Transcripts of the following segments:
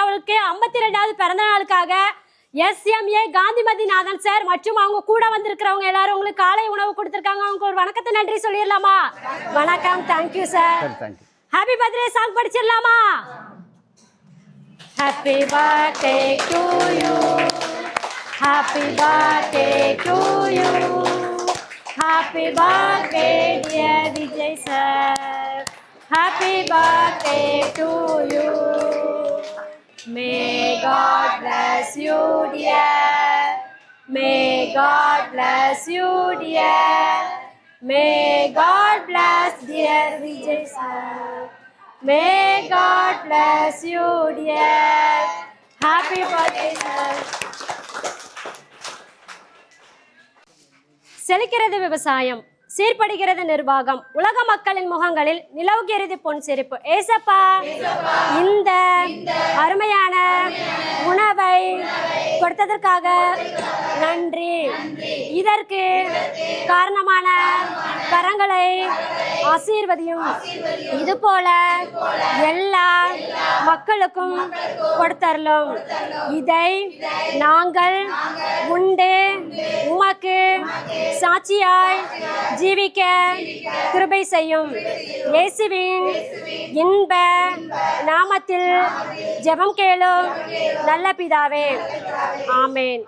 அவருக்கு 52வது பிறந்த நாளுக்காக SMA காந்திமதிநாதன் சார் மற்றும் அவங்க கூட வந்திருக்கிறவங்க எல்லாரும் உங்களுக்கு காலை உணவு கொடுத்திருக்காங்க. அவங்க ஒரு வணக்கத்தை நன்றி சொல்லிடலாமா? வணக்கம். Thank you sir. Happy birthday song படிச்சிடலாமா? Happy birthday to you, happy birthday to you, happy birthday dear Vijay sir, happy birthday to you. May God bless you dear, may God bless you dear, may God bless dear Vijay sir, may God bless you dear, happy birthday sir. செழிக்கிறது விவசாயம், சீர்படுகிறது நிர்வாகம், உலக மக்களின் முகங்களில் நிலவுகிறது பொன் சிரிப்பு. ஏசப்பா, இந்த அருமையான உணவை கொடுத்ததற்காக நன்றி. இதற்கு காரணமான கரங்களை ஆசீர்வதியும். இது போல எல்லா மக்களுக்கும் கொடுத்தரலும். இதை நாங்கள் உண்டு உமக்கு சாட்சியாய் ஜீவிக்க கிருபை செய்யும். இயேசுவின் இன்ப நாமத்தில் ஜெபம் கேளும் நல்ல பிதாவே, ஆமேன்.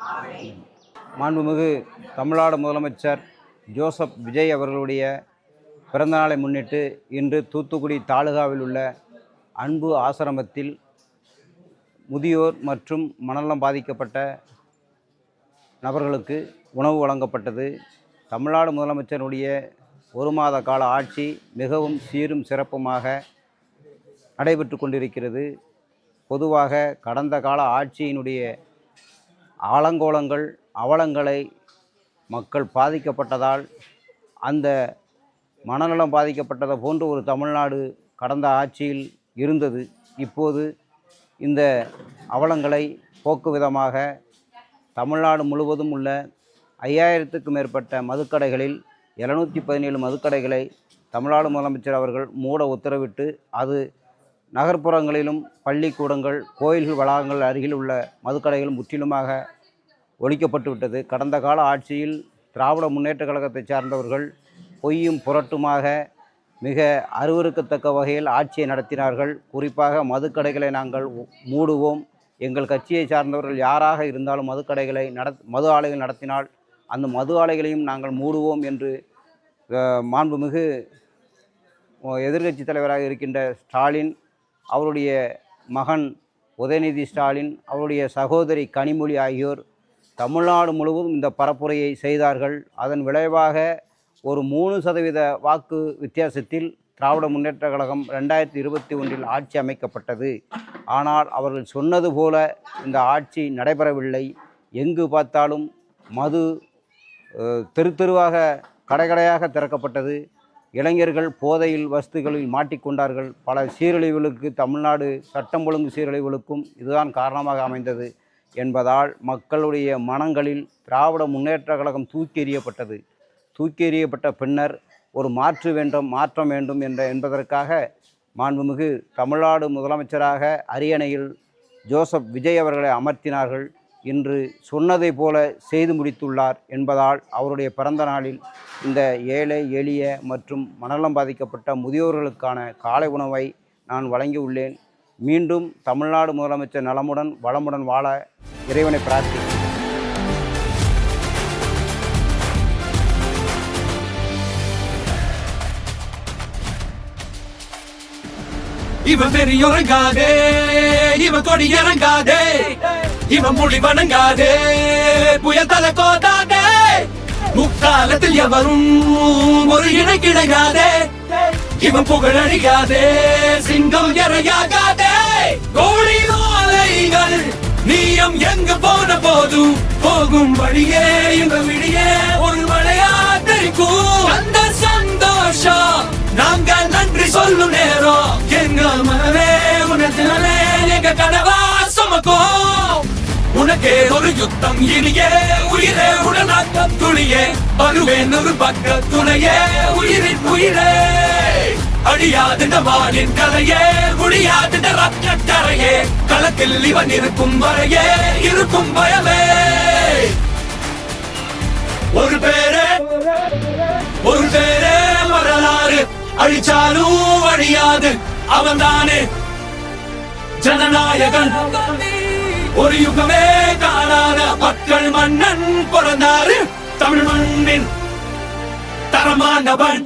மாண்புமிகு தமிழ்நாடு முதலமைச்சர் ஜோசப் விஜய் அவர்களுடைய பிறந்தநாளை முன்னிட்டு இன்று தூத்துக்குடி தாலுகாவில் உள்ள அன்பு ஆசிரமத்தில் முதியோர் மற்றும் மனநலம் பாதிக்கப்பட்ட நபர்களுக்கு உணவு வழங்கப்பட்டது. தமிழ்நாடு முதலமைச்சருடைய ஒரு மாத கால ஆட்சி மிகவும் சீரும் சிறப்புமாக நடைபெற்று கொண்டிருக்கிறது. பொதுவாக கடந்த கால ஆட்சியினுடைய ஆலங்கோலங்கள் அவலங்களை மக்கள் பாதிக்கப்பட்டதால் அந்த மனநலம் பாதிக்கப்பட்டதை போன்று ஒரு தமிழ்நாடு கடந்த ஆட்சியில் இருந்தது. இப்போது இந்த அவலங்களை போக்கும் விதமாக தமிழ்நாடு முழுவதும் உள்ள 5000க்கும் மேற்பட்ட மதுக்கடைகளில் 717 மதுக்கடைகளை தமிழ்நாடு முதலமைச்சர் அவர்கள் மூட உத்தரவிட்டு அது நகர்ப்புறங்களிலும் பள்ளிக்கூடங்கள் கோயில்கள் வளாகங்கள் அருகில் உள்ள மதுக்கடைகள் முற்றிலுமாக ஒழிக்கப்பட்டு விட்டது. கடந்த கால ஆட்சியில் திராவிட முன்னேற்ற கழகத்தை சார்ந்தவர்கள் பொய்யும் புரட்டுமாக மிக அருவருக்கத்தக்க வகையில் ஆட்சியை நடத்தினார்கள். குறிப்பாக மதுக்கடைகளை நாங்கள் மூடுவோம், எங்கள் கட்சியை சார்ந்தவர்கள் யாராக இருந்தாலும் மதுக்கடைகளை மது ஆலைகள் நடத்தினால் அந்த மது ஆலைகளையும் நாங்கள் மூடுவோம் என்று மாண்புமிகு எதிர்க்கட்சி தலைவராக இருக்கின்ற ஸ்டாலின், அவருடைய மகன் உதயநிதி ஸ்டாலின், அவருடைய சகோதரி கனிமொழி ஆகியோர் தமிழ்நாடு முழுவதும் இந்த பரப்புரையை செய்தார்கள். அதன் விளைவாக ஒரு 3% வாக்கு வித்தியாசத்தில் திராவிட முன்னேற்ற கழகம் 2021 ஆட்சி அமைக்கப்பட்டது. ஆனால் அவர்கள் சொன்னது போல இந்த ஆட்சி நடைபெறவில்லை. எங்கு பார்த்தாலும் மது தெருவாக கடையாக திறக்கப்பட்டது. இளைஞர்கள் போதையில் வஸ்துகளில் மாட்டிக்கொண்டார்கள். பல சீரழிவுகளுக்கு, தமிழ்நாடு சட்டம் ஒழுங்கு சீரழிவுகளுக்கும் இதுதான் காரணமாக அமைந்தது என்பதால் மக்களுடைய மனங்களில் திராவிட முன்னேற்ற கழகம் தூக்கி எறியப்பட்ட பின்னர் ஒரு மாற்றம் வேண்டும் என்பதற்காக மாண்புமிகு தமிழ்நாடு முதலமைச்சராக அரியணையில் ஜோசப் விஜய் அவர்களை அமர்த்தினார்கள். இன்று சொன்னதை போல செய்து முடித்துள்ளார் என்பதால் அவருடைய பிறந்த நாளில் இந்த ஏழை எளிய மற்றும் மனநலம் பாதிக்கப்பட்ட முதியோர்களுக்கான காலை உணவை நான் வழங்கியுள்ளேன். மீண்டும் தமிழ்நாடு முதலமைச்சர் நலமுடன் வளமுடன் வாழ இறைவனை பிரார்த்திக்கிறேன். இவன் வெறி இறங்காதே, இவன் கொடி இறங்காதே, இவன் மொழி வணங்காதே, புயல் தலை கோதாதே, முக்காலத்தில் எவரும் ஒரு இணை கிடையாதே, இவன் புகழ் அழியாதே, சிங்கம் இறையாகாதே, கோழி மாலைகள் நீயம் எங்கு போன போதும் போகும் வழியே இந்த விழியே ஒரு மழையா தெரிக்கும். அந்த சந்தோஷம் நாங்கள் நன்றி சொல்லும் நேரம் எங்கள் மனமே உனத்திலே எங்க கனவா சுமக்கும். உனக்கே ஒரு யுத்தம் இனியே உயிரே உடனாக்கம் துளியே வருவேன் ஒரு பக்க துணையே உயிரின் உயிரே. அழியாது இந்த வானின் கதையே, முடியாது இந்த ரத்த கரையே, களத்தில் இவன் இருக்கும் வரையே இருக்கும் பயமே. ஒரு பேரே வரலாறு, அழிச்சாலும் அழியாது அவன்தானே ஜனநாயகன். ஒரு யுகமே காணாத மக்கள் மன்னன் பிறந்தாரு, தமிழ் மண்ணின் தரமானவன்.